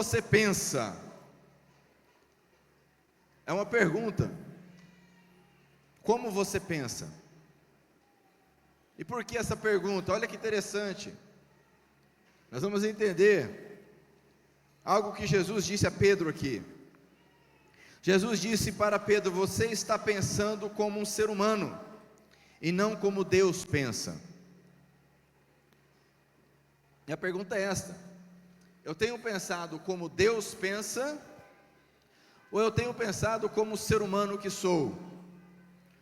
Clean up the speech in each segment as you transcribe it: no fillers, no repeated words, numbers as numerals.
você pensa? É uma pergunta. Como você pensa? E por que essa pergunta? Olha que interessante. Nós vamos entender algo que Jesus disse a Pedro aqui. Jesus disse para Pedro: você está pensando como um ser humano, e não como Deus pensa. E a pergunta é esta: eu tenho pensado como Deus pensa, ou eu tenho pensado como ser humano que sou?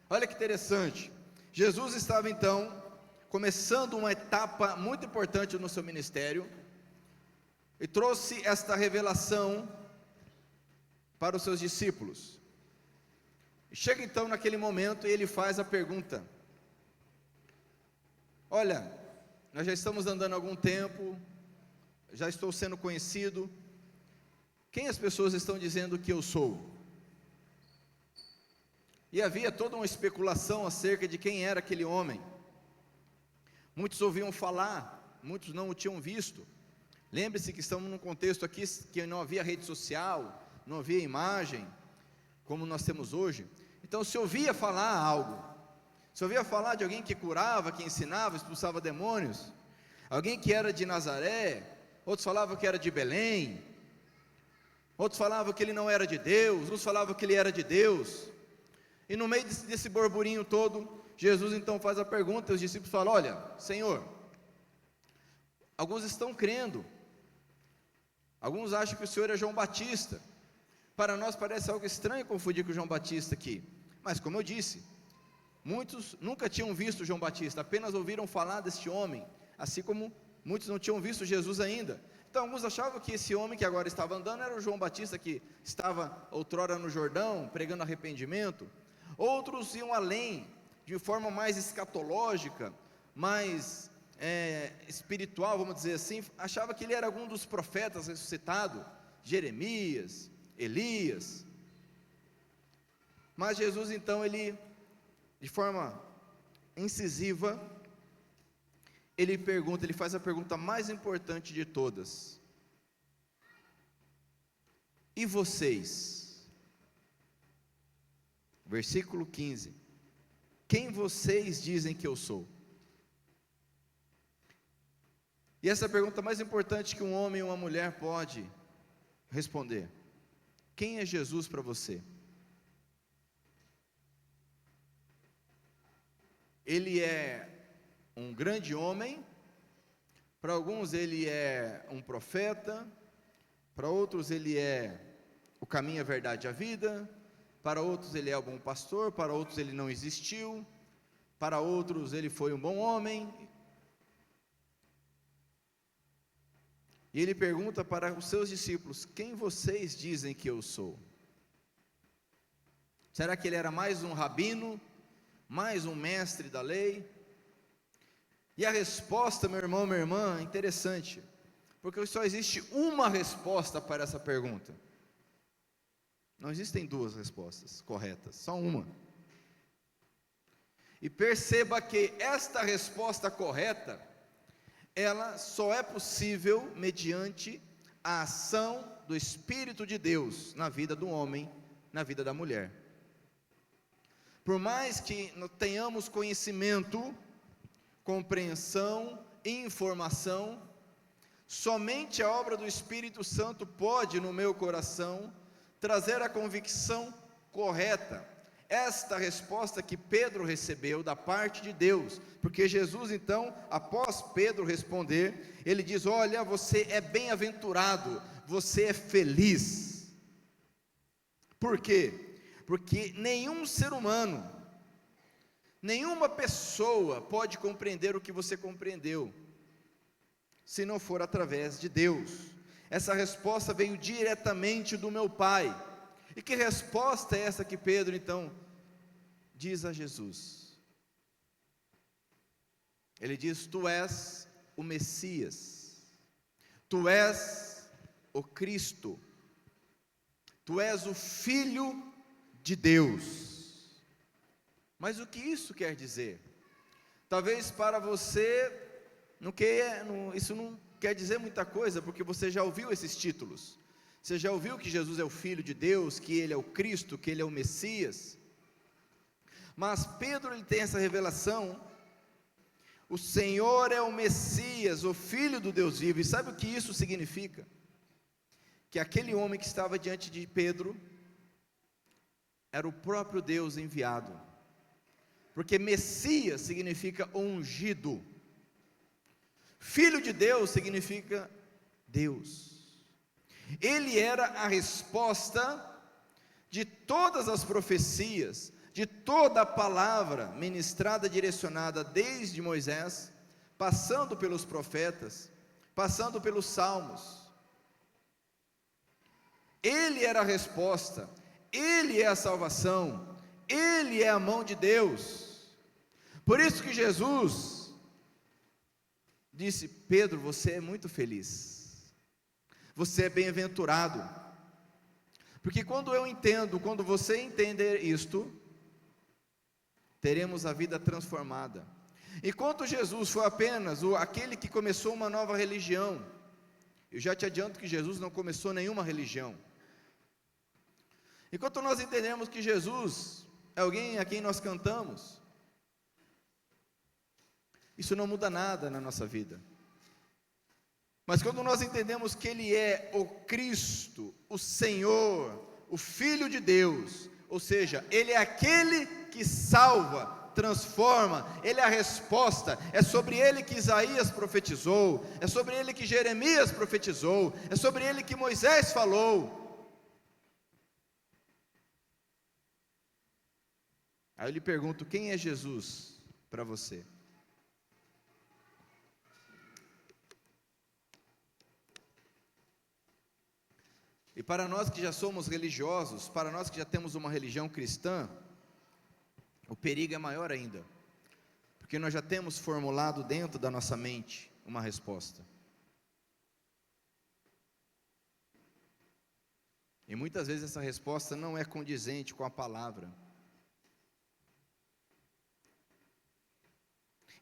Olha que interessante. Jesus estava então começando uma etapa muito importante no seu ministério, e trouxe esta revelação para os seus discípulos. E chega então naquele momento e ele faz a pergunta: olha, nós já estamos andando há algum tempo, já estou sendo conhecido, quem as pessoas estão dizendo que eu sou? E havia toda uma especulação acerca de quem era aquele homem. Muitos ouviam falar, muitos não o tinham visto. Lembre-se que estamos num contexto aqui que não havia rede social, não havia imagem, como nós temos hoje. Então se ouvia falar algo, se ouvia falar de alguém que curava, que ensinava, expulsava demônios, alguém que era de Nazaré, outros falavam que era de Belém, outros falavam que ele não era de Deus, uns falavam que ele era de Deus. E no meio desse burburinho todo, Jesus então faz a pergunta, e os discípulos falam: olha, Senhor, alguns estão crendo, alguns acham que o Senhor é João Batista. Para nós parece algo estranho confundir com João Batista aqui, mas como eu disse, muitos nunca tinham visto João Batista, apenas ouviram falar deste homem, assim como muitos não tinham visto Jesus ainda. Então alguns achavam que esse homem que agora estava andando era o João Batista, que estava outrora no Jordão, pregando arrependimento. Outros iam além, de forma mais escatológica, mais espiritual, vamos dizer assim, achava que ele era algum dos profetas ressuscitados, Jeremias, Elias. Mas Jesus então, ele, de forma incisiva, ele pergunta, ele faz a pergunta mais importante de todas: e vocês? Versículo 15: quem vocês dizem que eu sou? E essa é a pergunta mais importante que um homem e uma mulher pode responder. Quem é Jesus para você? Ele é um grande homem, para alguns ele é um profeta, para outros ele é o caminho, a verdade e a vida, para outros ele é um bom pastor, para outros ele não existiu, para outros ele foi um bom homem. E ele pergunta para os seus discípulos: quem vocês dizem que eu sou? Será que ele era mais um rabino, mais um mestre da lei? E a resposta, meu irmão, minha irmã, é interessante, porque só existe uma resposta para essa pergunta. Não existem duas respostas corretas, só uma. E perceba que esta resposta correta, ela só é possível mediante a ação do Espírito de Deus na vida do homem, na vida da mulher. Por mais que não tenhamos conhecimento, compreensão e informação, somente a obra do Espírito Santo pode, no meu coração, trazer a convicção correta. Esta resposta que Pedro recebeu da parte de Deus, porque Jesus então, após Pedro responder, ele diz: olha, você é bem-aventurado, você é feliz. Por quê? Porque nenhum ser humano, nenhuma pessoa pode compreender o que você compreendeu, se não for através de Deus. Essa resposta veio diretamente do meu Pai. E que resposta é essa que Pedro então diz a Jesus? Ele diz: tu és o Messias, tu és o Cristo, tu és o Filho de Deus. Mas o que isso quer dizer? Talvez para você isso não quer dizer muita coisa, porque você já ouviu esses títulos. Você já ouviu que Jesus é o Filho de Deus, que Ele é o Cristo, que Ele é o Messias? Mas Pedro, ele tem essa revelação: o Senhor é o Messias, o Filho do Deus vivo. E sabe o que isso significa? Que aquele homem que estava diante de Pedro era o próprio Deus enviado, porque Messias significa ungido, Filho de Deus significa Deus. Ele era a resposta de todas as profecias, de toda a palavra ministrada, direcionada desde Moisés, passando pelos profetas, passando pelos salmos. Ele era a resposta, Ele é a salvação, Ele é a mão de Deus. Por isso que Jesus disse: Pedro, você é muito feliz, você é bem-aventurado, porque quando você entender isto, teremos a vida transformada. Enquanto Jesus foi apenas aquele que começou uma nova religião, eu já te adianto que Jesus não começou nenhuma religião. Enquanto nós entendemos que Jesus é alguém a quem nós cantamos, isso não muda nada na nossa vida. Mas quando nós entendemos que Ele é o Cristo, o Senhor, o Filho de Deus, ou seja, Ele é aquele que salva, transforma, Ele é a resposta, é sobre Ele que Isaías profetizou, é sobre Ele que Jeremias profetizou, é sobre Ele que Moisés falou. Aí eu lhe pergunto: quem é Jesus para você? E para nós que já somos religiosos, para nós que já temos uma religião cristã, o perigo é maior ainda, porque nós já temos formulado dentro da nossa mente uma resposta. E muitas vezes essa resposta não é condizente com a palavra.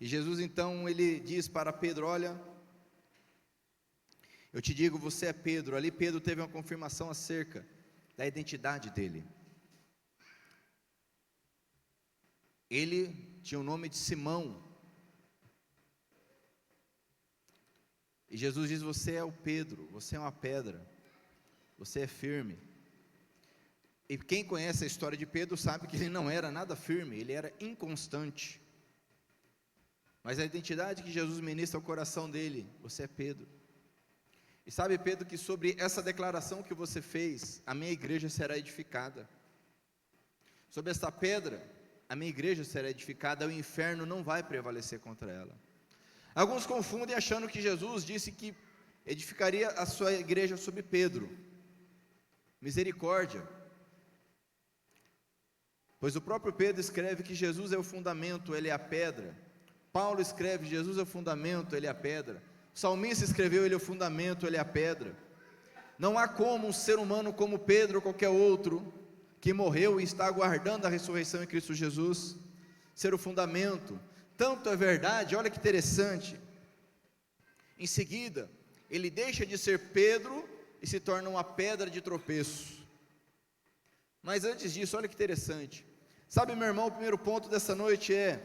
E Jesus então, ele diz para Pedro: olha, eu te digo, você é Pedro. Ali Pedro teve uma confirmação acerca da identidade dele. Ele tinha o nome de Simão. E Jesus diz: você é o Pedro, você é uma pedra, você é firme. E quem conhece a história de Pedro sabe que ele não era nada firme, ele era inconstante. Mas a identidade que Jesus ministra ao coração dele: você é Pedro. E sabe, Pedro, que sobre essa declaração que você fez, a minha igreja será edificada. Sobre esta pedra, a minha igreja será edificada, o inferno não vai prevalecer contra ela. Alguns confundem achando que Jesus disse que edificaria a sua igreja sobre Pedro. Misericórdia. Pois o próprio Pedro escreve que Jesus é o fundamento, Ele é a pedra. Paulo escreve: Jesus é o fundamento, Ele é a pedra. O salmista escreveu: Ele é o fundamento, Ele é a pedra. Não há como um ser humano como Pedro ou qualquer outro, que morreu e está aguardando a ressurreição em Cristo Jesus, ser o fundamento. Tanto é verdade, olha que interessante, em seguida, ele deixa de ser Pedro e se torna uma pedra de tropeço. Mas antes disso, olha que interessante, sabe, meu irmão, o primeiro ponto dessa noite é: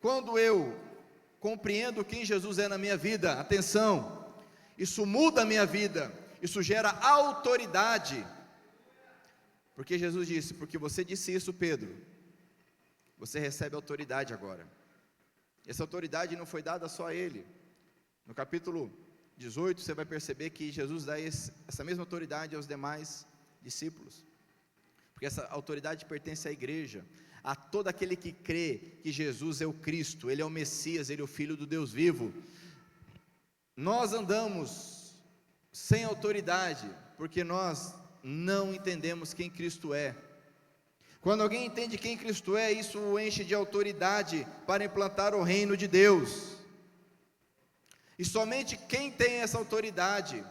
quando eu compreendo quem Jesus é na minha vida, atenção, isso muda a minha vida, isso gera autoridade, porque Jesus disse: porque você disse isso, Pedro, você recebe autoridade agora. Essa autoridade não foi dada só a ele. No capítulo 18 você vai perceber que Jesus dá essa mesma autoridade aos demais discípulos, porque essa autoridade pertence à igreja, a todo aquele que crê que Jesus é o Cristo, Ele é o Messias, Ele é o Filho do Deus vivo. Nós andamos sem autoridade, porque nós não entendemos quem Cristo é. Quando alguém entende quem Cristo é, isso o enche de autoridade para implantar o reino de Deus. E somente quem tem essa autoridade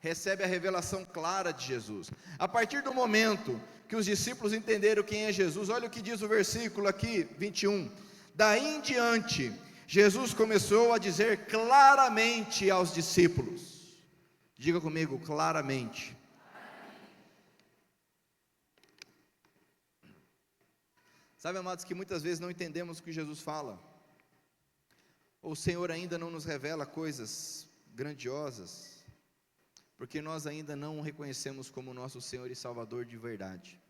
recebe a revelação clara de Jesus. A partir do momento que os discípulos entenderam quem é Jesus, olha o que diz o versículo aqui, 21. Daí em diante, Jesus começou a dizer claramente aos discípulos. Diga comigo: claramente. Sabe, amados, que muitas vezes não entendemos o que Jesus fala, ou o Senhor ainda não nos revela coisas grandiosas, porque nós ainda não o reconhecemos como nosso Senhor e Salvador de verdade.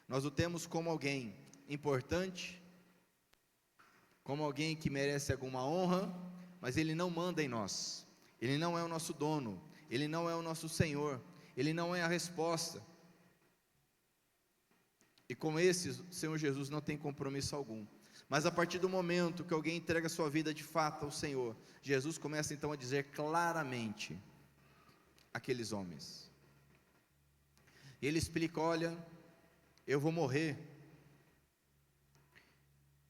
Nós o temos como alguém importante, como alguém que merece alguma honra, mas Ele não manda em nós, Ele não é o nosso dono, Ele não é o nosso Senhor, Ele não é a resposta. E com esses, o Senhor Jesus não tem compromisso algum. Mas a partir do momento que alguém entrega a sua vida de fato ao Senhor, Jesus começa então a dizer claramente àqueles homens. E Ele explica: olha, eu vou morrer,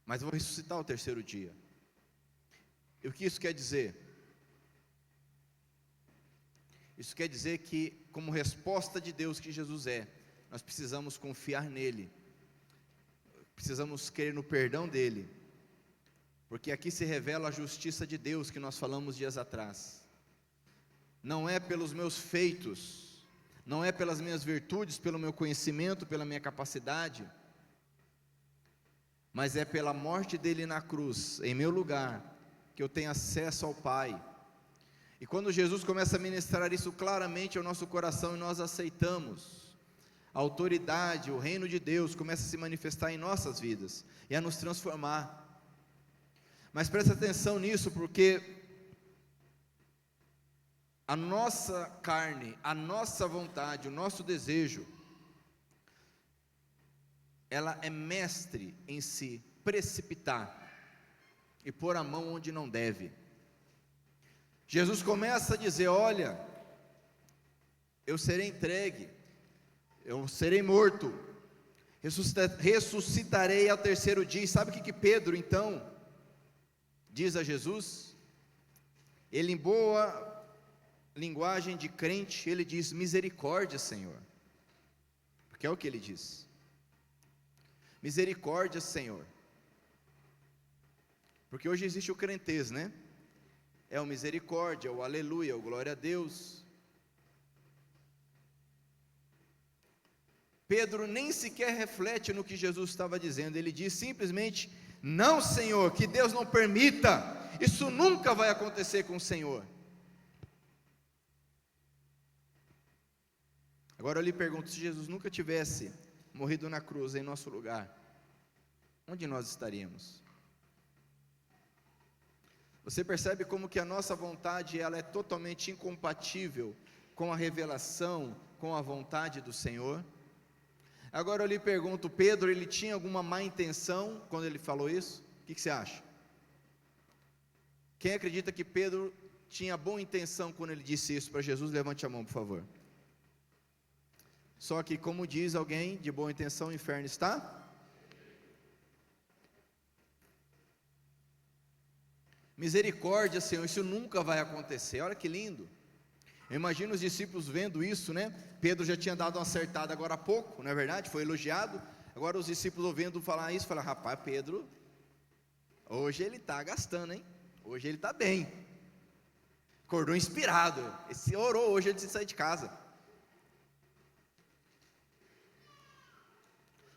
mas vou ressuscitar ao terceiro dia. E o que isso quer dizer? Isso quer dizer que, como resposta de Deus que Jesus é, nós precisamos confiar nele, precisamos crer no perdão dele, porque aqui se revela a justiça de Deus que nós falamos dias atrás. Não é pelos meus feitos, não é pelas minhas virtudes, pelo meu conhecimento, pela minha capacidade, mas é pela morte dele na cruz, em meu lugar, que eu tenho acesso ao Pai. E quando Jesus começa a ministrar isso claramente ao nosso coração, e nós aceitamos, a autoridade, o reino de Deus começa a se manifestar em nossas vidas, e a nos transformar. Mas presta atenção nisso, porque a nossa carne, a nossa vontade, o nosso desejo, ela é mestre em se precipitar e pôr a mão onde não deve. Jesus começa a dizer: olha, eu serei entregue, eu serei morto, ressuscitarei ao terceiro dia. E sabe o que Pedro então diz a Jesus? Ele, em boa linguagem de crente, ele diz: misericórdia, Senhor, porque é o que ele diz. Misericórdia, Senhor. Porque hoje existe o crentez, né? É o misericórdia, o aleluia, o glória a Deus. Pedro nem sequer reflete no que Jesus estava dizendo. Ele diz simplesmente: não, Senhor, que Deus não permita, isso nunca vai acontecer com o Senhor. Agora eu lhe pergunto: se Jesus nunca tivesse morrido na cruz em nosso lugar, onde nós estaríamos? Você percebe como que a nossa vontade, ela é totalmente incompatível com a revelação, com a vontade do Senhor? Agora eu lhe pergunto: Pedro, ele tinha alguma má intenção quando ele falou isso? O que você acha? Quem acredita que Pedro tinha boa intenção quando ele disse isso para Jesus? Levante a mão, por favor. Só que, como diz alguém, de boa intenção o inferno está? Misericórdia, Senhor, isso nunca vai acontecer. Olha que lindo. Eu imagino os discípulos vendo isso, né? Pedro já tinha dado uma acertada agora há pouco, não é verdade? Foi elogiado. Agora os discípulos ouvindo falar isso, falaram: rapaz, Pedro, hoje ele está gastando, hein? Hoje ele está bem. Acordou inspirado. Esse orou hoje antes de sair de casa.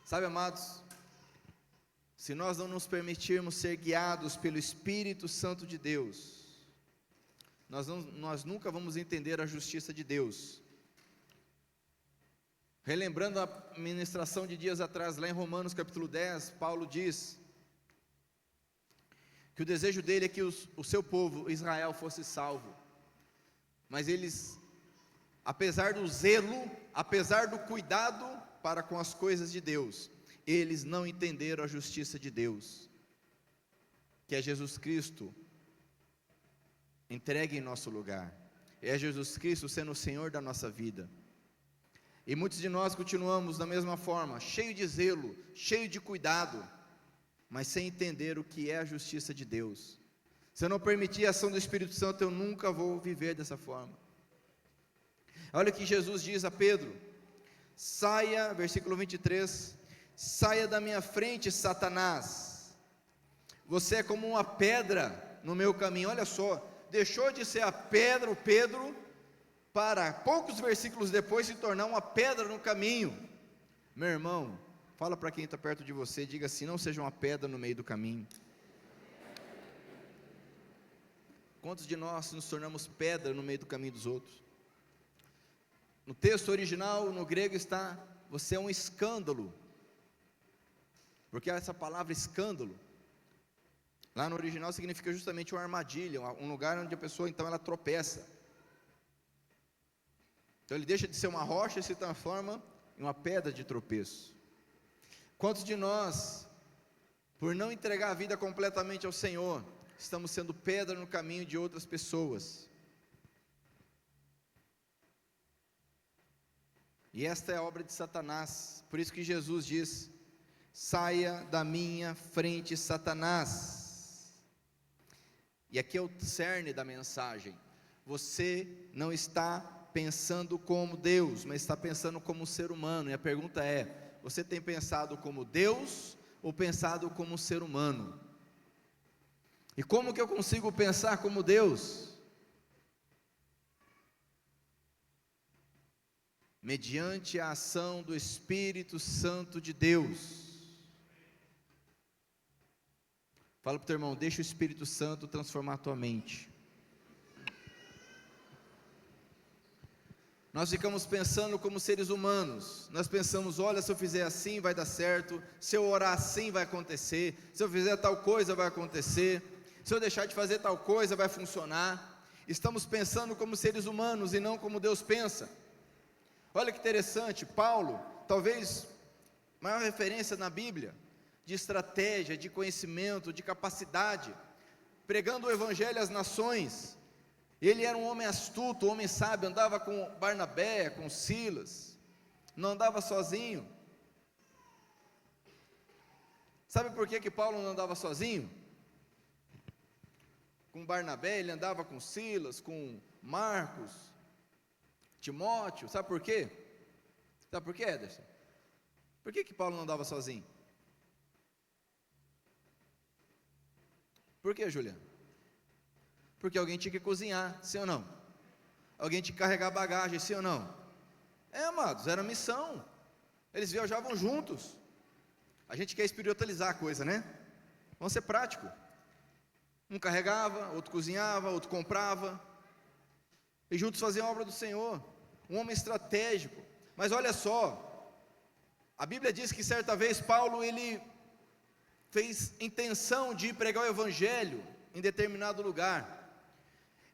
Sabe, amados, se nós não nos permitirmos ser guiados pelo Espírito Santo de Deus, nós nunca vamos entender a justiça de Deus. Relembrando a ministração de dias atrás, lá em Romanos capítulo 10, Paulo diz que o desejo dele é que o seu povo, Israel, fosse salvo, mas eles, apesar do zelo, apesar do cuidado para com as coisas de Deus, eles não entenderam a justiça de Deus, que é Jesus Cristo entregue em nosso lugar, é Jesus Cristo sendo o Senhor da nossa vida. E muitos de nós continuamos da mesma forma, cheio de zelo, cheio de cuidado, mas sem entender o que é a justiça de Deus. Se eu não permitir a ação do Espírito Santo, eu nunca vou viver dessa forma. Olha o que Jesus diz a Pedro: saia, versículo 23, saia da minha frente, Satanás, você é como uma pedra no meu caminho. Olha só, deixou de ser a pedra, o Pedro, para poucos versículos depois se tornar uma pedra no caminho. Meu irmão, Fala para quem está perto de você, diga assim: não seja uma pedra no meio do caminho. Quantos de nós nos tornamos pedra no meio do caminho dos outros? No texto original, no grego está: você é um escândalo, porque essa palavra escândalo, lá no original significa justamente uma armadilha, um lugar onde a pessoa então ela tropeça. Então ele deixa de ser uma rocha e se transforma em uma pedra de tropeço. Quantos de nós, por não entregar a vida completamente ao Senhor, estamos sendo pedra no caminho de outras pessoas? E esta é a obra de Satanás. Por isso que Jesus diz: saia da minha frente, Satanás. E aqui é o cerne da mensagem. Você não está pensando como Deus, mas está pensando como um ser humano. E a pergunta é: você tem pensado como Deus ou pensado como um ser humano? E como que eu consigo pensar como Deus? Mediante a ação do Espírito Santo de Deus. Fala para o teu irmão: deixa o Espírito Santo transformar a tua mente. Nós ficamos pensando como seres humanos. Nós pensamos: olha, se eu fizer assim vai dar certo, se eu orar assim vai acontecer, se eu fizer tal coisa vai acontecer, se eu deixar de fazer tal coisa vai funcionar. Estamos pensando como seres humanos e não como Deus pensa. Olha que interessante, Paulo, talvez maior referência na Bíblia, de estratégia, de conhecimento, de capacidade, pregando o Evangelho às nações. Ele era um homem astuto, um homem sábio, andava com Barnabé, com Silas, não andava sozinho. Sabe por que Paulo não andava sozinho? Com Barnabé, ele andava com Silas, com Marcos, Timóteo. Sabe por quê? Sabe por quê, Ederson? Por que Paulo não andava sozinho? Por que, Juliano? Porque alguém tinha que cozinhar, sim ou não? Alguém tinha que carregar bagagem, sim ou não? Amados, era missão. Eles viajavam juntos. A gente quer espiritualizar a coisa, né? Vamos ser prático. Um carregava, outro cozinhava, outro comprava, e juntos faziam a obra do Senhor. Um homem estratégico. Mas olha só, a Bíblia diz que certa vez Paulo, ele fez intenção de ir pregar o Evangelho em determinado lugar.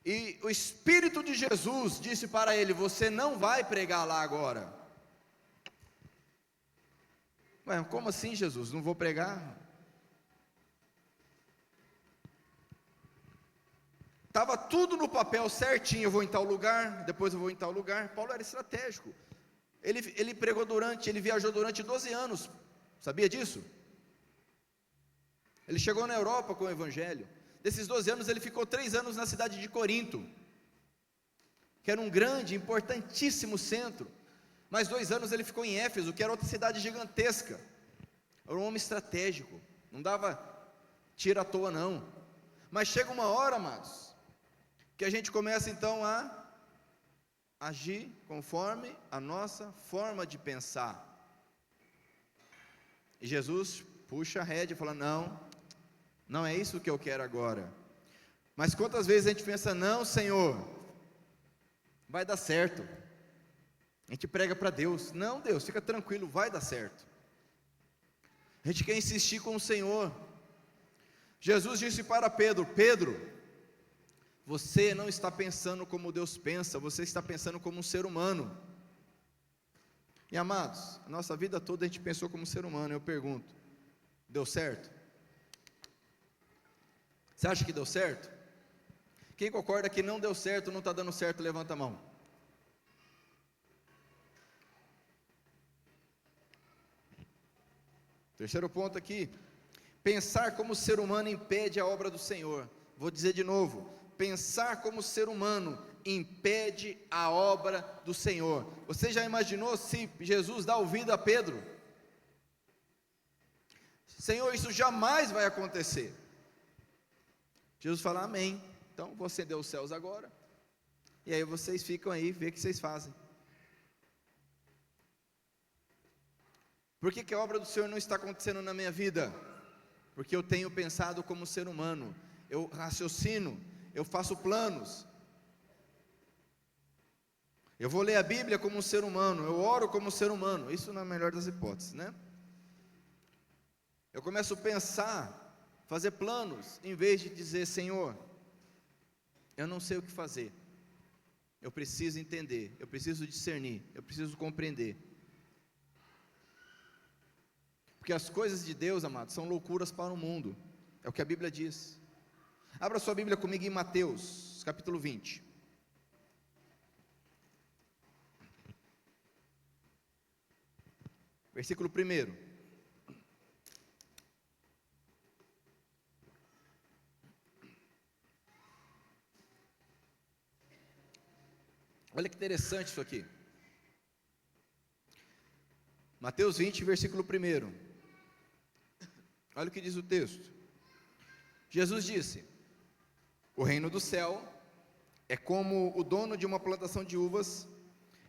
E o Espírito de Jesus disse para ele: você não vai pregar lá agora. Ué, como assim, Jesus? Não vou pregar? Estava tudo no papel certinho: eu vou em tal lugar, depois eu vou em tal lugar. Paulo era estratégico. Ele pregou ele viajou durante 12 anos. Sabia disso? Ele chegou na Europa com o Evangelho. Desses 12 anos, ele ficou 3 anos na cidade de Corinto, que era um grande, importantíssimo centro. Mais 2 anos ele ficou em Éfeso, que era outra cidade gigantesca. Era um homem estratégico, não dava tiro à toa não. Mas chega uma hora, amados, que a gente começa então a agir conforme a nossa forma de pensar. E Jesus puxa a rédea e fala: não é isso que eu quero agora. Mas quantas vezes a gente pensa: não, Senhor, vai dar certo. A gente prega para Deus: não, Deus, fica tranquilo, vai dar certo. A gente quer insistir com o Senhor. Jesus disse para Pedro: Pedro, você não está pensando como Deus pensa, você está pensando como um ser humano. E amados, a nossa vida toda a gente pensou como ser humano. Eu pergunto: deu certo? Você acha que deu certo? Quem concorda que não deu certo, não está dando certo, levanta a mão. Terceiro ponto aqui: pensar como ser humano impede a obra do Senhor. Vou dizer de novo: pensar como ser humano impede a obra do Senhor. Você já imaginou se Jesus dá ouvido a Pedro? Senhor, isso jamais vai acontecer. Jesus fala: amém, então vou acender os céus agora, e aí vocês ficam aí, vê o que vocês fazem. Por que a obra do Senhor não está acontecendo na minha vida? Porque eu tenho pensado como ser humano, eu raciocino, eu faço planos. Eu vou ler a Bíblia como um ser humano, eu oro como um ser humano, isso na melhor das hipóteses, né? Eu começo a pensar, fazer planos, em vez de dizer: Senhor, eu não sei o que fazer, eu preciso entender, eu preciso discernir, eu preciso compreender. Porque as coisas de Deus, amados, são loucuras para o mundo, é o que a Bíblia diz. Abra sua Bíblia comigo em Mateus, capítulo 20. Versículo 1. Olha que interessante isso aqui. Mateus 20, versículo 1. Olha o que diz o texto. Jesus disse: o reino do céu é como o dono de uma plantação de uvas,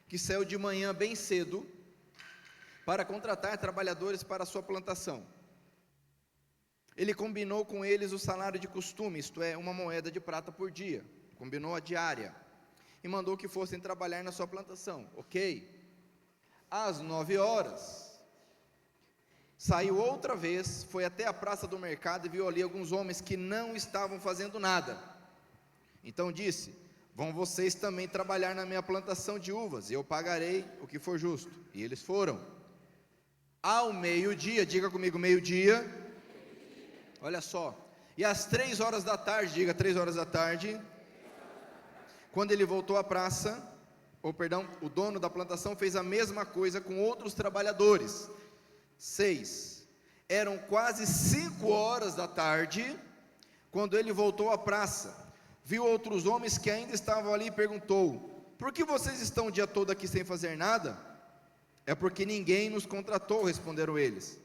que saiu de manhã bem cedo, para contratar trabalhadores para a sua plantação. Ele combinou com eles o salário de costume, isto é, 1 moeda de prata por dia, combinou a diária, e mandou que fossem trabalhar na sua plantação, ok? Às 9 horas, saiu outra vez, foi até a praça do mercado e viu ali alguns homens que não estavam fazendo nada. Então disse: vão vocês também trabalhar na minha plantação de uvas, e eu pagarei o que for justo. E eles foram. Ao meio-dia, diga comigo, meio-dia. Olha só, e às 3 horas da tarde, diga 3 horas da tarde, quando ele voltou à praça, o dono da plantação fez a mesma coisa com outros trabalhadores. 6, eram quase 5 horas da tarde, quando ele voltou à praça, viu outros homens que ainda estavam ali e perguntou: por que vocês estão o dia todo aqui sem fazer nada? É porque ninguém nos contratou, responderam eles.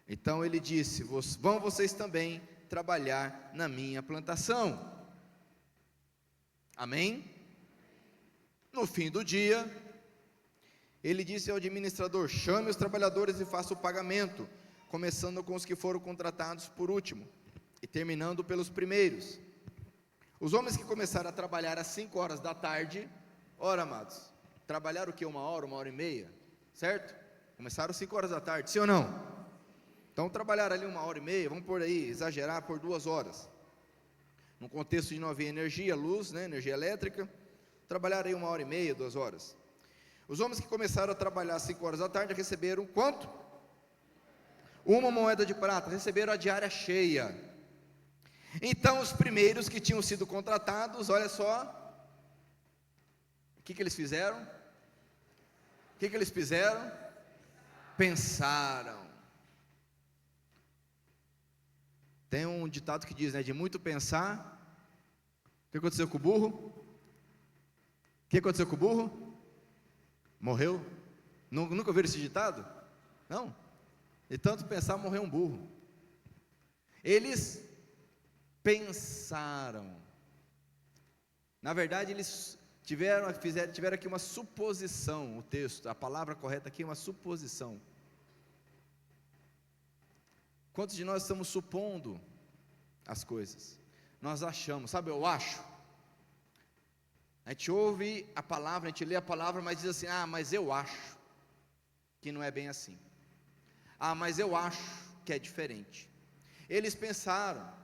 Então ele disse: vão vocês também trabalhar na minha plantação. Amém? No fim do dia, ele disse ao administrador: chame os trabalhadores e faça o pagamento, começando com os que foram contratados por último, e terminando pelos primeiros. Os homens que começaram a trabalhar às 5 horas da tarde, ora amados, trabalharam o que? 1 hora, 1h30, certo? Começaram às 5 horas da tarde, sim ou não? Então trabalharam ali 1h30, vamos por aí, exagerar, por 2 horas. No contexto de não haver energia, luz, né, energia elétrica, trabalharam aí 1h30, 2 horas. Os homens que começaram a trabalhar às 5 horas da tarde receberam quanto? 1 moeda de prata, receberam a diária cheia. Então os primeiros que tinham sido contratados, olha só, o que eles fizeram? O que eles fizeram? Pensaram. Tem um ditado que diz, né, de muito pensar. O que aconteceu com o burro? O que aconteceu com o burro? Morreu. Nunca ouviram esse ditado? Não? De tanto pensar, morreu um burro. Eles pensaram. Na verdade, eles tiveram aqui uma suposição. O texto, a palavra correta aqui é uma suposição. Quantos de nós estamos supondo as coisas? Nós achamos, sabe, eu acho. A gente ouve a palavra, a gente lê a palavra, mas diz assim: ah, mas eu acho que não é bem assim. Ah, mas eu acho que é diferente. Eles pensaram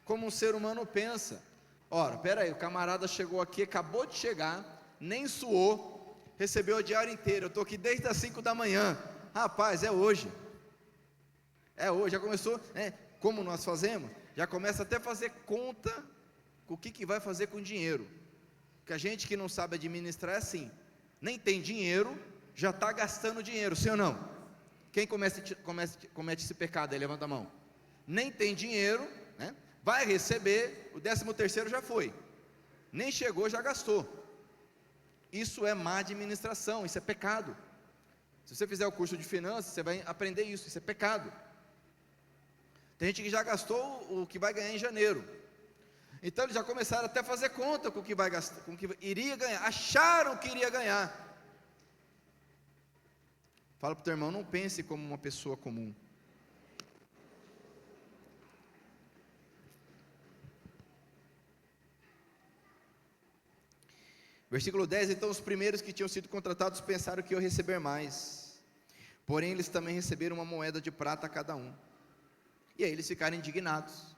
como um ser humano pensa. Ora, peraí, o camarada chegou aqui, acabou de chegar, nem suou, recebeu a diária inteira. Eu estou aqui desde as 5 da manhã. Rapaz, é hoje. É hoje, já começou, né? Como nós fazemos? Já começa até a fazer conta com o que vai fazer com o dinheiro. Porque a gente que não sabe administrar é assim: nem tem dinheiro, já está gastando dinheiro, sim ou não? Quem comete esse pecado aí? Levanta a mão. Nem tem dinheiro, né? Vai receber, o 13º já foi, nem chegou, já gastou. Isso é má administração, isso é pecado. Se você fizer o curso de finanças, você vai aprender isso é pecado. Tem gente que já gastou o que vai ganhar em janeiro. Então eles já começaram até a fazer conta com o que vai gastar, com o que iria ganhar, acharam que iria ganhar. Fala para o teu irmão, não pense como uma pessoa comum. Versículo 10, então os primeiros que tinham sido contratados pensaram que iam receber mais, porém eles também receberam uma moeda de prata a cada um, e aí eles ficaram indignados,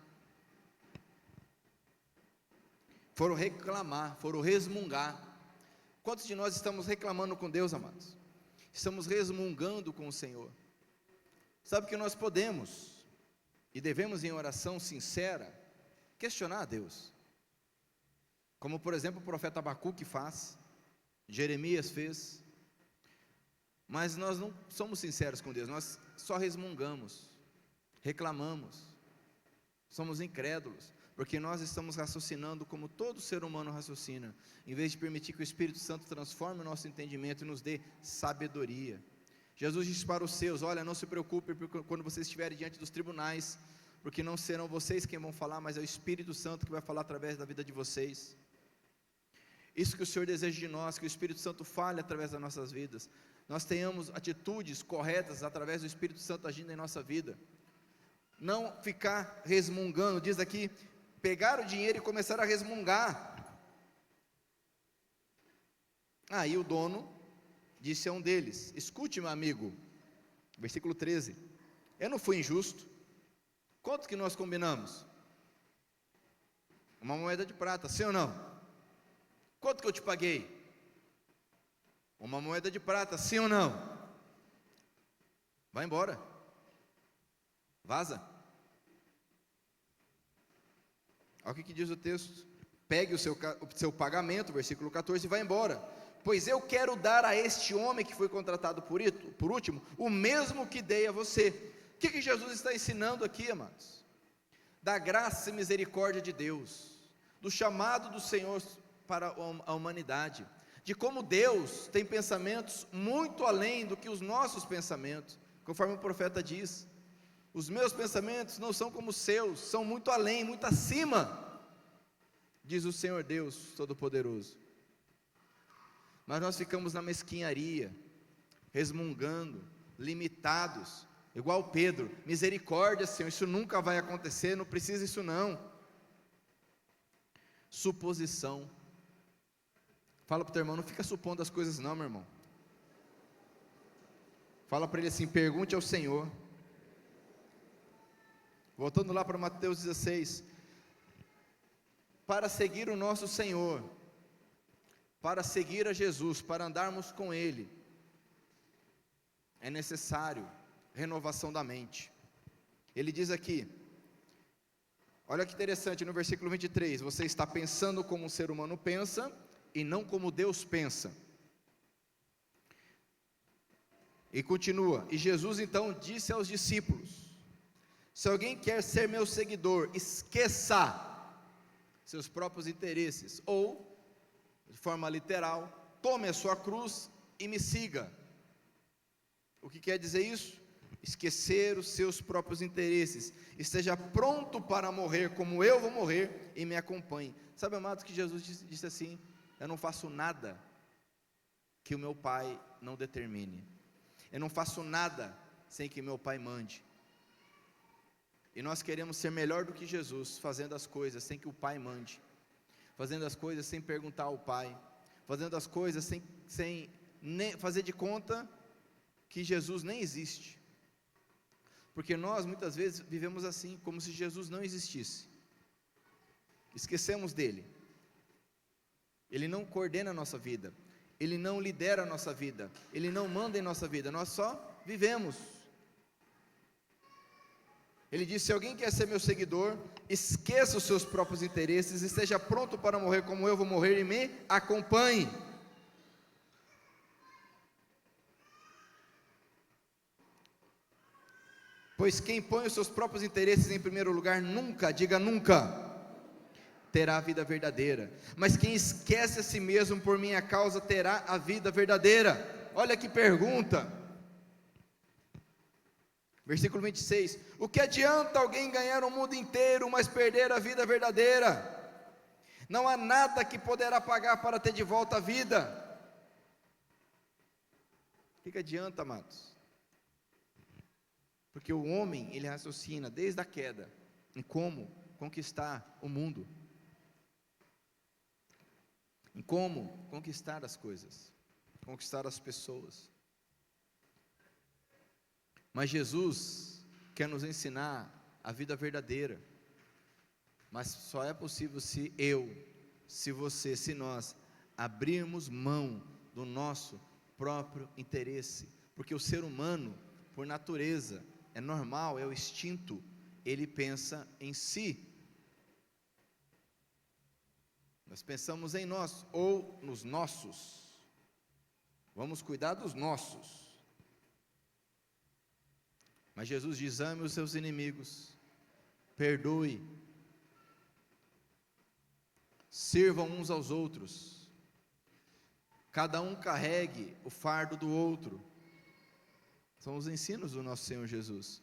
foram reclamar, foram resmungar. Quantos de nós estamos reclamando com Deus, amados? Estamos resmungando com o Senhor. Sabe que nós podemos, e devemos em oração sincera, questionar a Deus, como por exemplo o profeta Abacuque faz, Jeremias fez, mas nós não somos sinceros com Deus, nós só resmungamos, reclamamos, somos incrédulos, porque nós estamos raciocinando como todo ser humano raciocina, em vez de permitir que o Espírito Santo transforme o nosso entendimento e nos dê sabedoria. Jesus disse para os seus: olha, não se preocupe quando vocês estiverem diante dos tribunais, porque não serão vocês quem vão falar, mas é o Espírito Santo que vai falar através da vida de vocês. Isso que o Senhor deseja de nós, que o Espírito Santo fale através das nossas vidas, nós tenhamos atitudes corretas através do Espírito Santo agindo em nossa vida, não ficar resmungando. Diz aqui, pegaram o dinheiro e começaram a resmungar. Aí o dono disse a um deles: escute, meu amigo, versículo 13, eu não fui injusto, quanto que nós combinamos? Uma moeda de prata, sim ou não? Quanto que eu te paguei? Uma moeda de prata, sim ou não? Vai embora, vaza. Olha o que diz o texto: pegue o seu pagamento, versículo 14, e vai embora, pois eu quero dar a este homem que foi contratado por último, o mesmo que dei a você. O que Jesus está ensinando aqui, amados? Da graça e misericórdia de Deus, do chamado do Senhor para a humanidade, de como Deus tem pensamentos muito além do que os nossos pensamentos, conforme o profeta diz: os meus pensamentos não são como os seus, são muito além, muito acima, diz o Senhor Deus Todo-Poderoso. Mas nós ficamos na mesquinharia, resmungando, limitados, igual Pedro: misericórdia, Senhor, isso nunca vai acontecer, não precisa isso não. Suposição. Fala para o teu irmão, não fica supondo as coisas não, meu irmão. Fala para ele assim: pergunte ao Senhor. Voltando lá para Mateus 16, para seguir o nosso Senhor, para seguir a Jesus, para andarmos com Ele, é necessário renovação da mente. Ele diz aqui, olha que interessante, no versículo 23, você está pensando como um ser humano pensa, e não como Deus pensa. E continua, e Jesus então disse aos discípulos: se alguém quer ser meu seguidor, esqueça seus próprios interesses, ou, de forma literal, tome a sua cruz e me siga. O que quer dizer isso? Esquecer os seus próprios interesses, esteja pronto para morrer como eu vou morrer, e me acompanhe. Sabe, amados, que Jesus disse assim: eu não faço nada que o meu Pai não determine, eu não faço nada sem que meu Pai mande. E nós queremos ser melhor do que Jesus, fazendo as coisas sem que o Pai mande, fazendo as coisas sem perguntar ao Pai, fazendo as coisas sem nem fazer de conta que Jesus nem existe, porque nós muitas vezes vivemos assim, como se Jesus não existisse, esquecemos dele. Ele não coordena a nossa vida, Ele não lidera a nossa vida, Ele não manda em nossa vida, nós só vivemos. Ele disse: se alguém quer ser meu seguidor, esqueça os seus próprios interesses, e esteja pronto para morrer como eu vou morrer, e me acompanhe. Pois quem põe os seus próprios interesses em primeiro lugar, nunca, diga nunca, terá a vida verdadeira, mas quem esquece a si mesmo por minha causa, terá a vida verdadeira. Olha que pergunta, versículo 26, o que adianta alguém ganhar o mundo inteiro, mas perder a vida verdadeira? Não há nada que poderá pagar para ter de volta a vida. que adianta, amados? Porque o homem, ele raciocina desde a queda em como conquistar o mundo, em como conquistar as coisas, conquistar as pessoas. Mas Jesus quer nos ensinar a vida verdadeira. Mas só é possível se se você, se nós abrirmos mão do nosso próprio interesse. Porque o ser humano, por natureza, é normal, é o instinto, ele pensa em si. Nós pensamos em nós ou nos nossos. Vamos cuidar dos nossos. Mas Jesus diz: ame os seus inimigos, perdoe, sirvam uns aos outros, cada um carregue o fardo do outro. São os ensinos do nosso Senhor Jesus.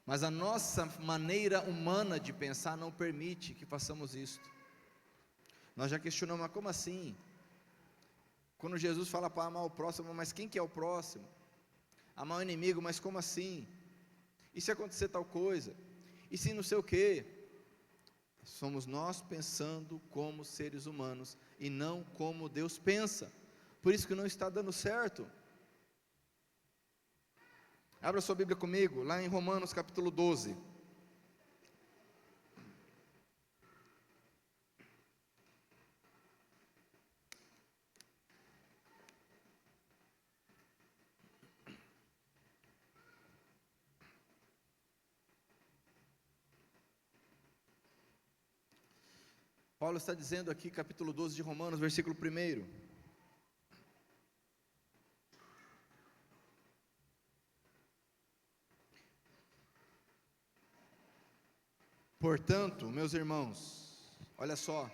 Mas a nossa maneira humana de pensar não permite que façamos isto. Nós já questionamos: mas como assim? Quando Jesus fala para amar o próximo, mas quem que é o próximo? Amar o inimigo, mas como assim? E se acontecer tal coisa? E se não sei o quê? Somos nós pensando como seres humanos e não como Deus pensa. Por isso que não está dando certo. Abra sua Bíblia comigo, lá em Romanos capítulo 12. Paulo está dizendo aqui, capítulo 12 de Romanos, versículo 1. Portanto, meus irmãos, olha só,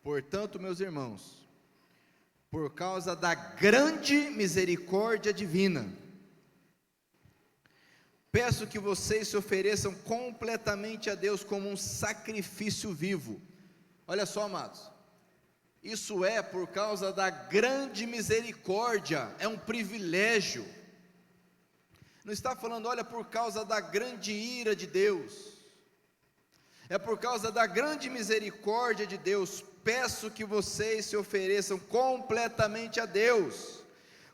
portanto, meus irmãos, por causa da grande misericórdia divina, peço que vocês se ofereçam completamente a Deus como um sacrifício vivo. Olha só, amados, isso é por causa da grande misericórdia, é um privilégio. Não está falando, olha, por causa da grande ira de Deus. É por causa da grande misericórdia de Deus, peço que vocês se ofereçam completamente a Deus,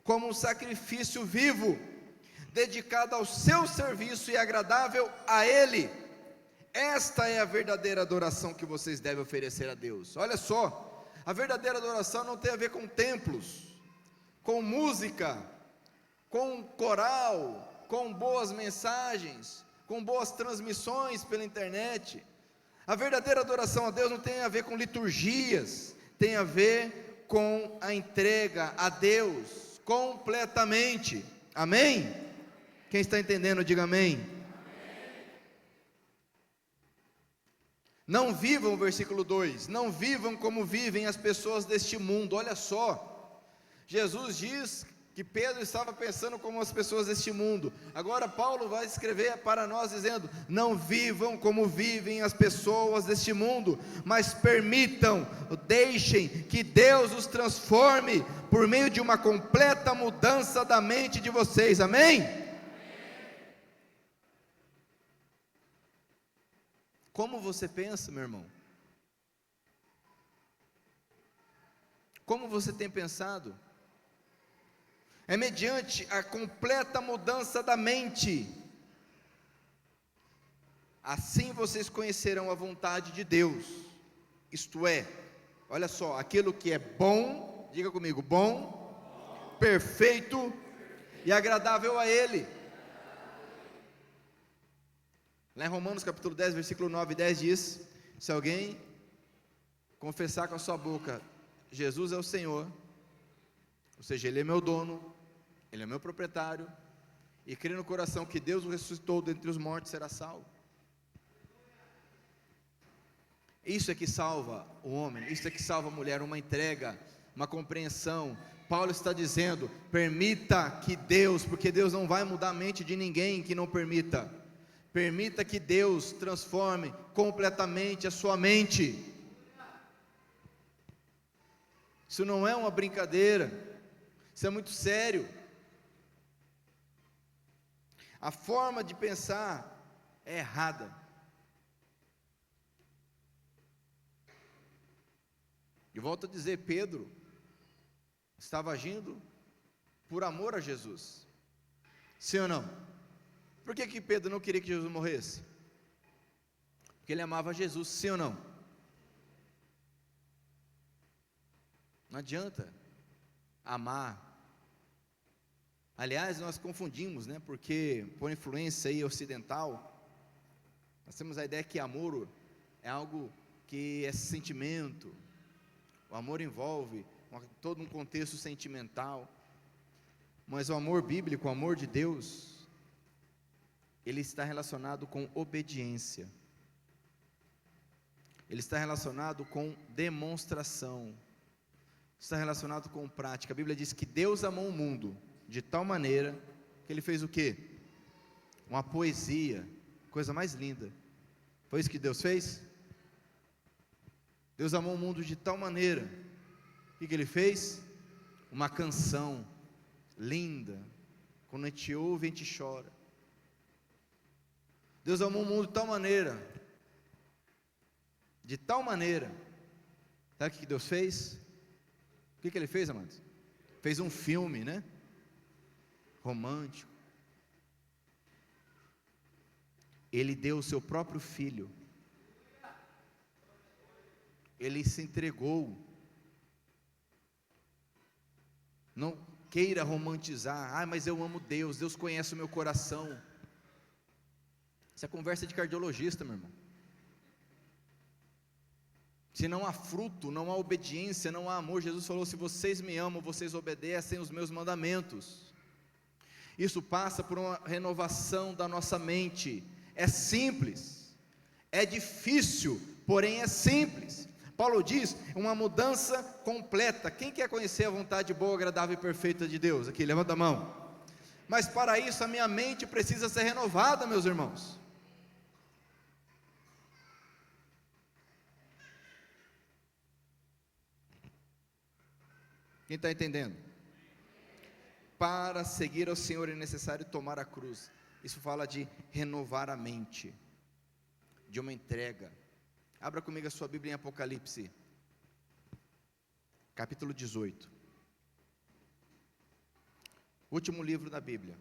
como um sacrifício vivo, dedicado ao seu serviço e agradável a Ele. Esta é a verdadeira adoração que vocês devem oferecer a Deus. Olha só, a verdadeira adoração não tem a ver com templos, com música, com coral, com boas mensagens, com boas transmissões pela internet. A verdadeira adoração a Deus não tem a ver com liturgias, tem a ver com a entrega a Deus completamente. Amém? Quem está entendendo, diga amém. Não vivam, versículo 2, não vivam como vivem as pessoas deste mundo. Olha só, Jesus diz que Pedro estava pensando como as pessoas deste mundo. Agora Paulo vai escrever para nós dizendo: não vivam como vivem as pessoas deste mundo, mas permitam, deixem que Deus os transforme por meio de uma completa mudança da mente de vocês. Amém? Como você pensa, meu irmão? Como você tem pensado? É mediante a completa mudança da mente. Assim vocês conhecerão a vontade de Deus. Isto é, olha só, aquilo que é bom, diga comigo, bom, perfeito e agradável a Ele. Lá em Romanos capítulo 10, versículo 9 e 10 diz: se alguém confessar com a sua boca, Jesus é o Senhor, ou seja, Ele é meu dono, Ele é meu proprietário, e crer no coração que Deus o ressuscitou dentre os mortos, será salvo. Isso é que salva o homem, isso é que salva a mulher, uma entrega, uma compreensão. Paulo está dizendo: permita que Deus, porque Deus não vai mudar a mente de ninguém que não permita. Permita que Deus transforme completamente a sua mente. Isso não é uma brincadeira, isso é muito sério. A forma de pensar é errada. E volto a dizer, Pedro estava agindo por amor a Jesus. Sim ou não? Por que Pedro não queria que Jesus morresse? Porque ele amava Jesus, sim ou não? Não adianta amar. Aliás, nós confundimos, né? Porque por influência aí ocidental, nós temos a ideia que amor é algo que é sentimento. O amor envolve todo um contexto sentimental. Mas o amor bíblico, o amor de Deus, ele está relacionado com obediência. Ele está relacionado com demonstração. Está relacionado com prática. A Bíblia diz que Deus amou o mundo de tal maneira que Ele fez o quê? Uma poesia, coisa mais linda. Foi isso que Deus fez? Deus amou o mundo de tal maneira, o que Ele fez? Uma canção linda. Quando a gente ouve, a gente chora. Deus amou o mundo de tal maneira, sabe o que Deus fez? O que Ele fez, amados? Fez um filme, né? Romântico. Ele deu o seu próprio filho. Ele se entregou. Não queira romantizar. Mas eu amo Deus, Deus conhece o meu coração. Isso é conversa de cardiologista, meu irmão. Se não há fruto, não há obediência, não há amor. Jesus falou: se vocês me amam, vocês obedecem os meus mandamentos. Isso passa por uma renovação da nossa mente. É simples, é difícil, porém é simples. Paulo diz, uma mudança completa. Quem quer conhecer a vontade boa, agradável e perfeita de Deus? Aqui, levanta a mão. Mas para isso a minha mente precisa ser renovada, meus irmãos. Quem está entendendo? Para seguir ao Senhor é necessário tomar a cruz. Isso fala de renovar a mente, de uma entrega. Abra comigo a sua Bíblia em Apocalipse, capítulo 18. Último livro da Bíblia.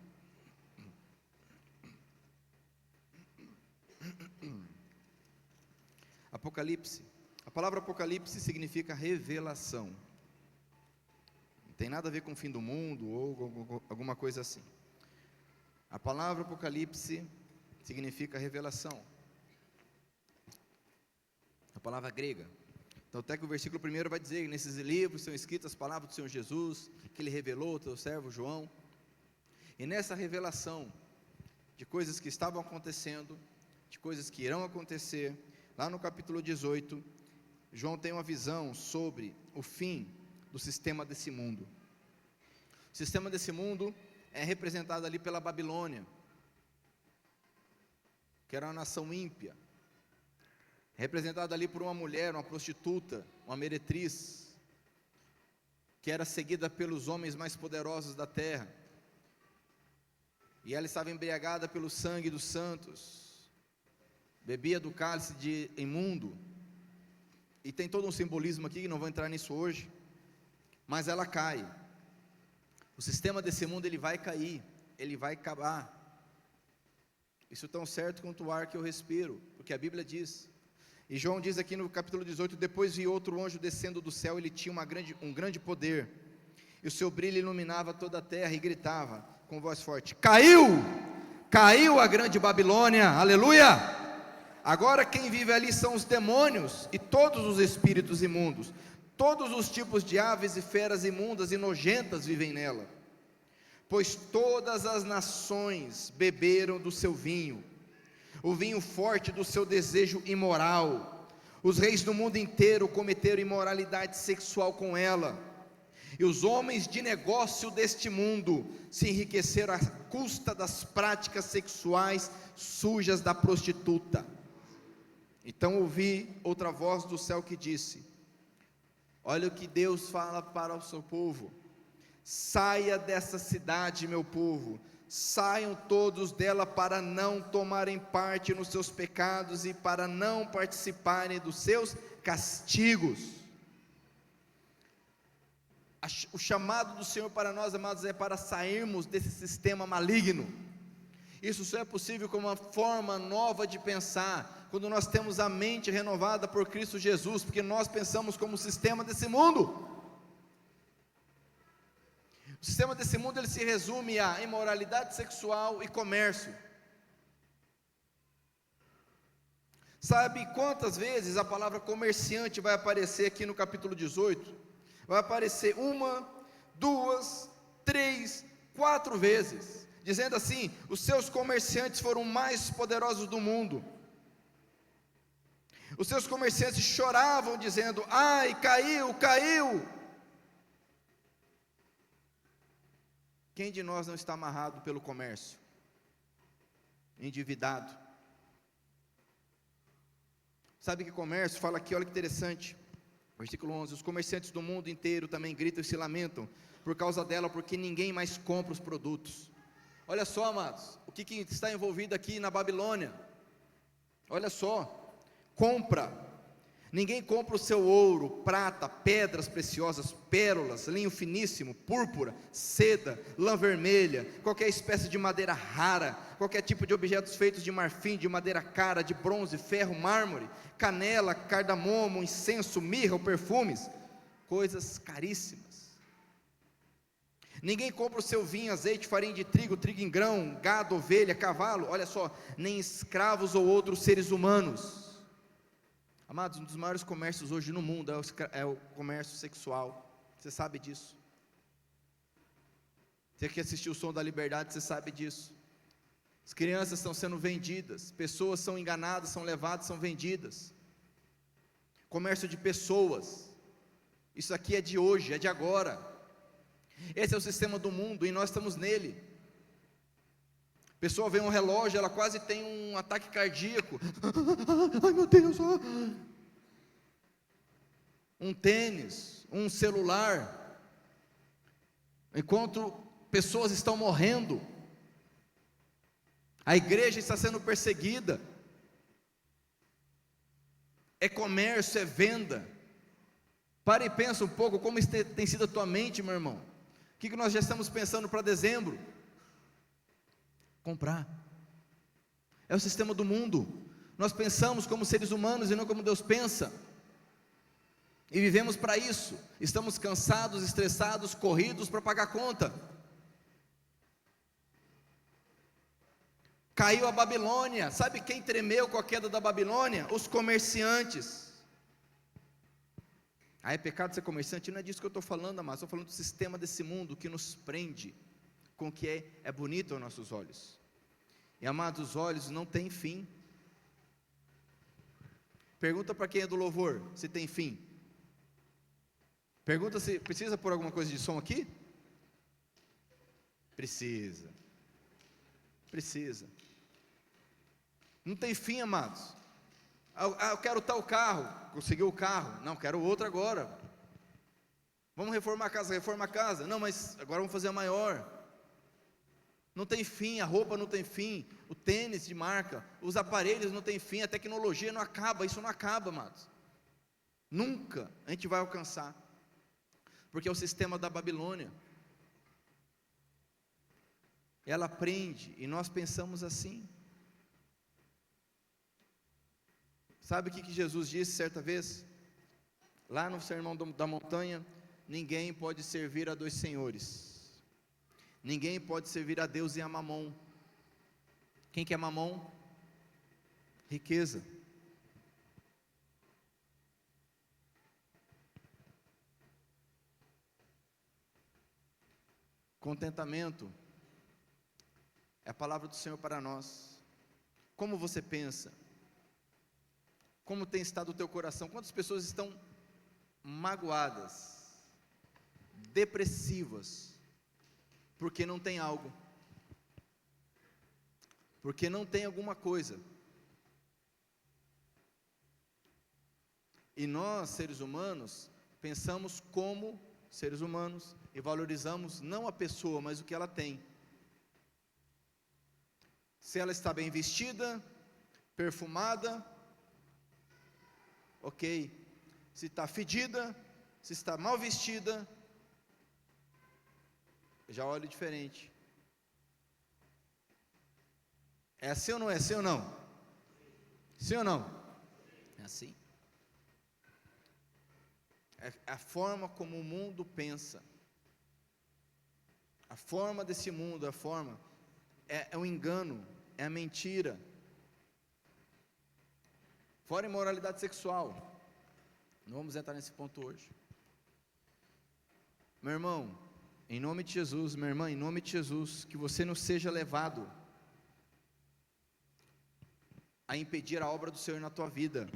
Apocalipse. A palavra Apocalipse significa revelação. Não tem nada a ver com o fim do mundo ou alguma coisa assim. A palavra Apocalipse significa revelação. A palavra grega. Então até que o versículo 1 vai dizer que nesses livros são escritas as palavras do Senhor Jesus, que Ele revelou ao teu servo João. E nessa revelação de coisas que estavam acontecendo, de coisas que irão acontecer, lá no capítulo 18, João tem uma visão sobre o fim do sistema desse mundo. O sistema desse mundo é representado ali pela Babilônia, que era uma nação ímpia, representada ali por uma mulher, uma prostituta, uma meretriz, que era seguida pelos homens mais poderosos da terra, e ela estava embriagada pelo sangue dos santos, bebia do cálice de imundo, e tem todo um simbolismo aqui, não vou entrar nisso hoje, mas ela cai. O sistema desse mundo ele vai cair, ele vai acabar. Isso tão certo quanto o ar que eu respiro, porque a Bíblia diz. E João diz aqui no capítulo 18, depois vi outro anjo descendo do céu, ele tinha um grande poder, e o seu brilho iluminava toda a terra, e gritava com voz forte: caiu a grande Babilônia, aleluia! Agora quem vive ali são os demônios, e todos os espíritos imundos, todos os tipos de aves e feras imundas e nojentas vivem nela, pois todas as nações beberam do seu vinho, o vinho forte do seu desejo imoral. Os reis do mundo inteiro cometeram imoralidade sexual com ela, e os homens de negócio deste mundo se enriqueceram à custa das práticas sexuais sujas da prostituta. Então ouvi outra voz do céu que disse: olha o que Deus fala para o seu povo: saia dessa cidade, meu povo, saiam todos dela para não tomarem parte nos seus pecados e para não participarem dos seus castigos. O chamado do Senhor para nós, amados, é para sairmos desse sistema maligno. Isso só é possível com uma forma nova de pensar, quando nós temos a mente renovada por Cristo Jesus, porque nós pensamos como o sistema desse mundo. O sistema desse mundo, ele se resume a imoralidade sexual e comércio. Sabe quantas vezes a palavra comerciante vai aparecer aqui no capítulo 18? Vai aparecer 1, 2, 3, 4 vezes, dizendo assim: os seus comerciantes foram mais poderosos do mundo. Os seus comerciantes choravam dizendo: ai, caiu, caiu. Quem de nós não está amarrado pelo comércio? Endividado. Sabe que comércio? Fala aqui, olha que interessante. Versículo 11: os comerciantes do mundo inteiro também gritam e se lamentam por causa dela, porque ninguém mais compra os produtos. Olha só, amados, o que está envolvido aqui na Babilônia. Olha só, compra. Ninguém compra o seu ouro, prata, pedras preciosas, pérolas, linho finíssimo, púrpura, seda, lã vermelha, qualquer espécie de madeira rara, qualquer tipo de objetos feitos de marfim, de madeira cara, de bronze, ferro, mármore, canela, cardamomo, incenso, mirra ou perfumes, coisas caríssimas. Ninguém compra o seu vinho, azeite, farinha de trigo, trigo em grão, gado, ovelha, cavalo, olha só, nem escravos ou outros seres humanos. Amados, um dos maiores comércios hoje no mundo é o comércio sexual. Você sabe disso. Você que assistiu o Som da Liberdade, você sabe disso. As crianças estão sendo vendidas, pessoas são enganadas, são levadas, são vendidas. Comércio de pessoas. Isso aqui é de hoje, é de agora. Esse é o sistema do mundo e nós estamos nele. A pessoa vê um relógio, ela quase tem um ataque cardíaco. Ai meu Deus! Um tênis, um celular. Enquanto pessoas estão morrendo, a igreja está sendo perseguida. É comércio, é venda. Para e pensa um pouco como tem sido a tua mente, meu irmão. O que nós já estamos pensando para dezembro? Comprar. É o sistema do mundo. Nós pensamos como seres humanos e não como Deus pensa. E vivemos para isso. Estamos cansados, estressados, corridos para pagar conta. Caiu a Babilônia. Sabe quem tremeu com a queda da Babilônia? Os comerciantes. É pecado ser comerciante? Não é disso que eu estou falando, amados. Estou falando do sistema desse mundo que nos prende com o que é bonito aos nossos olhos. E amados, os olhos não têm fim. Pergunta para quem é do louvor se tem fim. Pergunta se precisa pôr alguma coisa de som aqui? Precisa. Não tem fim, amados. Eu quero tal carro. Conseguiu o carro? Não, quero outro agora. Vamos reformar a casa, reforma a casa. Não, mas agora vamos fazer a maior. Não tem fim, a roupa não tem fim, o tênis de marca, os aparelhos não tem fim, a tecnologia não acaba, isso não acaba, amados. Nunca a gente vai alcançar, porque é o sistema da Babilônia. Ela prende, e nós pensamos assim. Sabe o que Jesus disse certa vez? Lá no Sermão da Montanha: ninguém pode servir a dois senhores. Ninguém pode servir a Deus e a Mamon. Quem que é Mamon? Riqueza. Contentamento é a palavra do Senhor para nós. Como você pensa? Como tem estado o teu coração? Quantas pessoas estão magoadas, depressivas, porque não tem algo, porque não tem alguma coisa. E nós, seres humanos, pensamos como seres humanos e valorizamos não a pessoa, mas o que ela tem. se ela está bem vestida, perfumada, ok. Se está fedida, se está mal vestida, já olho diferente. É assim ou não é? Sim ou não? Sim ou não? É assim. É a forma como o mundo pensa. A forma desse mundo, é um engano, é a mentira. Fora a imoralidade sexual. Não vamos entrar nesse ponto hoje. Meu irmão, em nome de Jesus, minha irmã, em nome de Jesus, que você não seja levado a impedir a obra do Senhor na tua vida,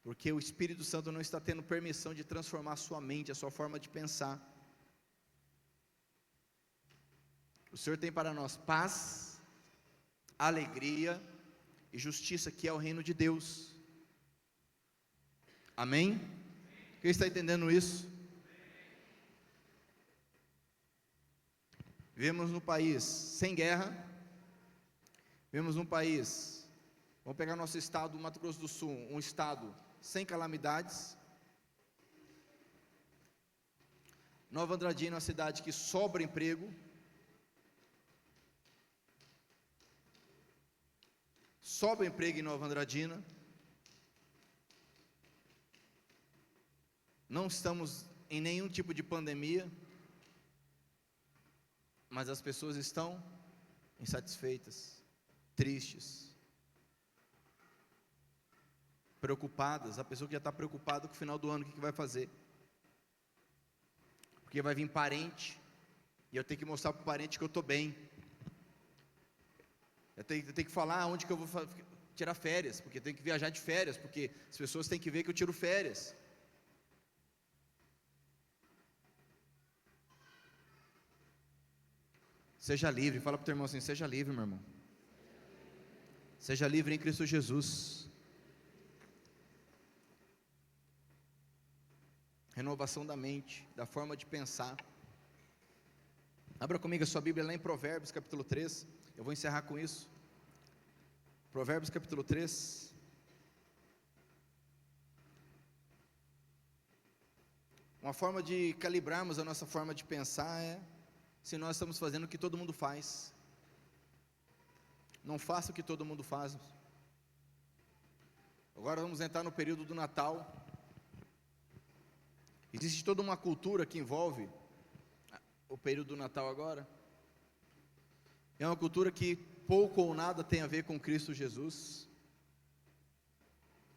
porque o Espírito Santo não está tendo permissão de transformar a sua mente, a sua forma de pensar. O Senhor tem para nós paz, alegria e justiça, que é o reino de Deus. Amém? Quem está entendendo isso? Vivemos num país sem guerra, vivemos num país, vamos pegar nosso estado, Mato Grosso do Sul, um estado sem calamidades. Nova Andradina é uma cidade que sobra emprego. Sobra emprego em Nova Andradina. Não estamos em nenhum tipo de pandemia, mas as pessoas estão insatisfeitas, tristes, preocupadas. A pessoa que já está preocupada com o final do ano, o que vai fazer? Porque vai vir parente, e eu tenho que mostrar para o parente que eu estou bem. Eu tenho que falar onde que eu vou tirar férias, porque eu tenho que viajar de férias, porque as pessoas têm que ver que eu tiro férias. Seja livre, fala para o teu irmão assim: seja livre, meu irmão. Seja livre em Cristo Jesus. Renovação da mente, da forma de pensar. Abra comigo a sua Bíblia lá em Provérbios capítulo 3. Eu vou encerrar com isso. Provérbios capítulo 3. Uma forma de calibrarmos a nossa forma de pensar é se nós estamos fazendo o que todo mundo faz. Não faça o que todo mundo faz. Agora vamos entrar no período do Natal. Existe toda uma cultura que envolve o período do Natal agora. É uma cultura que pouco ou nada tem a ver com Cristo Jesus.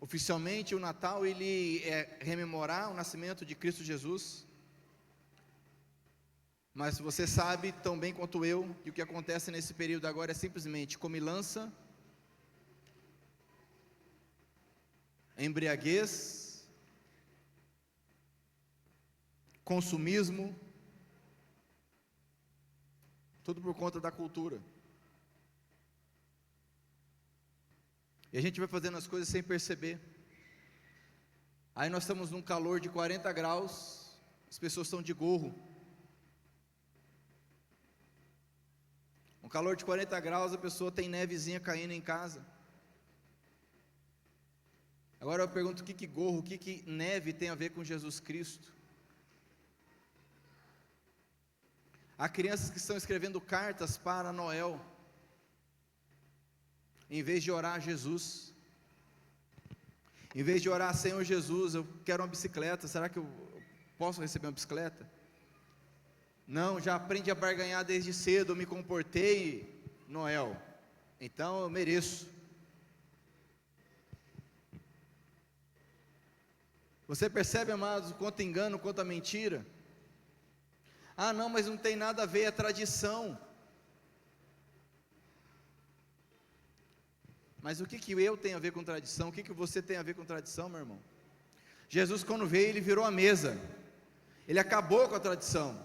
Oficialmente o Natal ele é rememorar o nascimento de Cristo Jesus. Mas você sabe tão bem quanto eu que o que acontece nesse período agora é simplesmente comilança, embriaguez, consumismo, tudo por conta da cultura. E a gente vai fazendo as coisas sem perceber. Aí nós estamos num calor de 40 graus, as pessoas estão de gorro. Um calor de 40 graus, a pessoa tem nevezinha caindo em casa. Agora eu pergunto, o que gorro, o que neve tem a ver com Jesus Cristo? Há crianças que estão escrevendo cartas para Noel, em vez de orar a Jesus. Em vez de orar: Senhor Jesus, eu quero uma bicicleta, será que eu posso receber uma bicicleta? Não, já aprendi a barganhar desde cedo, eu me comportei, Noel, então eu mereço. Você percebe, amados, quanto engano, quanto a mentira? Ah não, mas não tem nada a ver, é tradição. Mas o que eu tenho a ver com tradição? O que você tem a ver com tradição, meu irmão? Jesus, quando veio, ele virou a mesa, ele acabou com a tradição.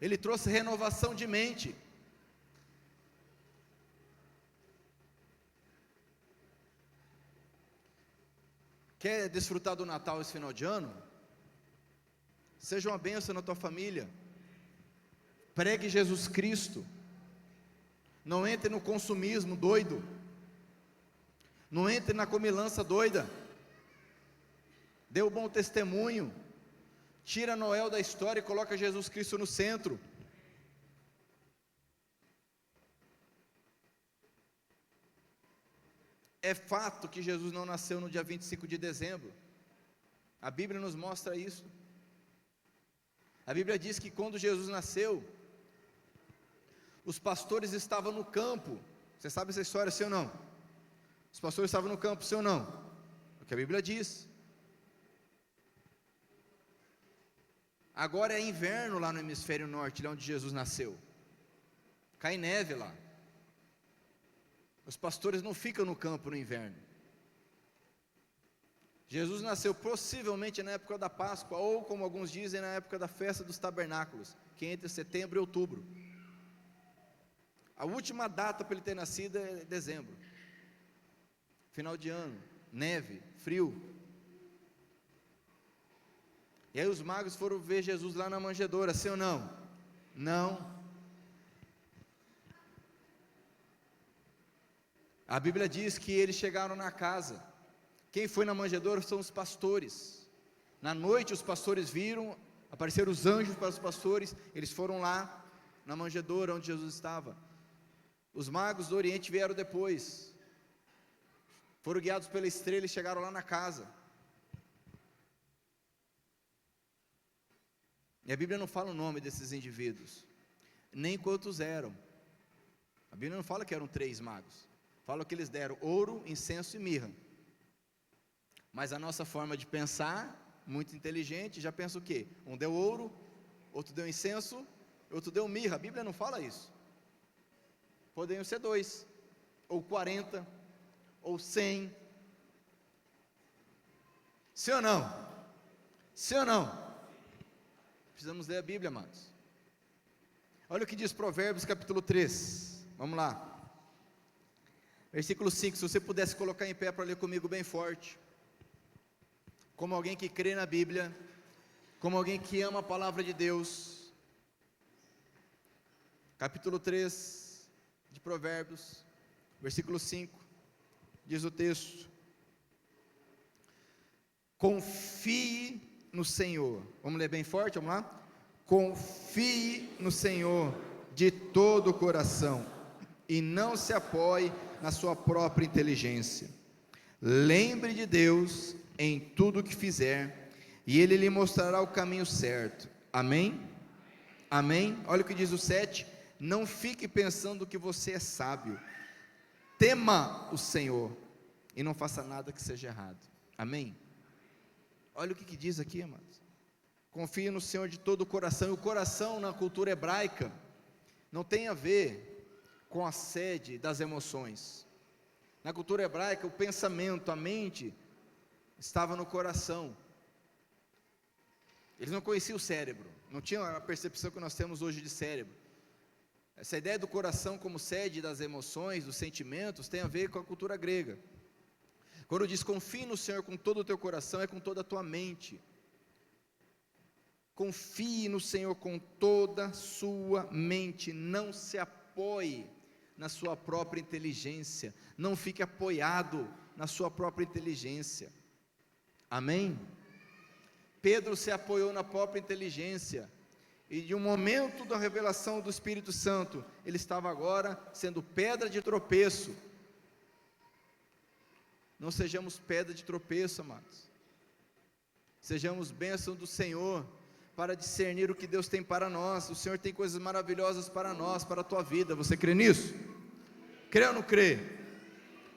Ele trouxe renovação de mente. Quer desfrutar do Natal esse final de ano? Seja uma bênção na tua família. Pregue Jesus Cristo. Não entre no consumismo doido. Não entre na comilança doida. Dê o bom testemunho. Tira Noel da história e coloca Jesus Cristo no centro. É fato que Jesus não nasceu no dia 25 de dezembro. A Bíblia nos mostra isso. A Bíblia diz que quando Jesus nasceu, os pastores estavam no campo. Você sabe essa história, sim ou não? Os pastores estavam no campo, sim ou não? É o que a Bíblia diz. Agora é inverno lá no hemisfério norte, lá onde Jesus nasceu. Cai neve lá. Os pastores não ficam no campo no inverno. Jesus nasceu possivelmente na época da Páscoa, ou como alguns dizem, na época da festa dos tabernáculos, que é entre setembro e outubro. A última data para ele ter nascido é dezembro. Final de ano, neve, frio. E aí os magos foram ver Jesus lá na manjedoura, sim ou não? Não. A Bíblia diz que eles chegaram na casa. Quem foi na manjedoura são os pastores. Na noite os pastores viram, apareceram os anjos para os pastores, eles foram lá na manjedoura onde Jesus estava. Os magos do Oriente vieram depois. Foram guiados pela estrela e chegaram lá na casa. E a Bíblia não fala o nome desses indivíduos, nem quantos eram. A Bíblia não fala que eram 3 magos. Fala que eles deram ouro, incenso e mirra. Mas a nossa forma de pensar, muito inteligente, já pensa o quê? Um deu ouro, outro deu incenso, outro deu mirra. A Bíblia não fala isso. Poderiam ser 2, ou 40, ou 100. Sim ou não? Sim ou não? Precisamos ler a Bíblia, amados. Olha o que diz Provérbios capítulo 3. Vamos lá. Versículo 5, se você pudesse colocar em pé para ler comigo bem forte. Como alguém que crê na Bíblia, como alguém que ama a palavra de Deus. Capítulo 3 de Provérbios, versículo 5, diz o texto: confie no Senhor. Vamos ler bem forte, vamos lá? Confie no Senhor de todo o coração e não se apoie na sua própria inteligência. Lembre de Deus em tudo o que fizer, e Ele lhe mostrará o caminho certo. Amém? Amém? Olha o que diz o 7. Não fique pensando que você é sábio. Tema o Senhor e não faça nada que seja errado. Amém? Olha o que diz aqui, amados. Confie no Senhor de todo o coração. E o coração na cultura hebraica não tem a ver com a sede das emoções. Na cultura hebraica, o pensamento, a mente, estava no coração. Eles não conheciam o cérebro, não tinham a percepção que nós temos hoje de cérebro. Essa ideia do coração como sede das emoções, dos sentimentos, tem a ver com a cultura grega. Quando diz confie no Senhor com todo o teu coração, é com toda a tua mente. Confie no Senhor com toda a sua mente, não se apoie na sua própria inteligência, não fique apoiado na sua própria inteligência. Amém? Pedro se apoiou na própria inteligência, e de um momento da revelação do Espírito Santo, ele estava agora sendo pedra de tropeço. Não sejamos pedra de tropeço, amados. Sejamos bênção do Senhor, para discernir o que Deus tem para nós. O Senhor tem coisas maravilhosas para nós, para a tua vida. Você crê nisso? Crê ou não crê?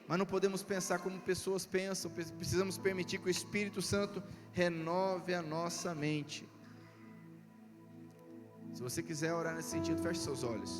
Mas não podemos pensar como pessoas pensam. Precisamos permitir que o Espírito Santo renove a nossa mente. Se você quiser orar nesse sentido, feche seus olhos.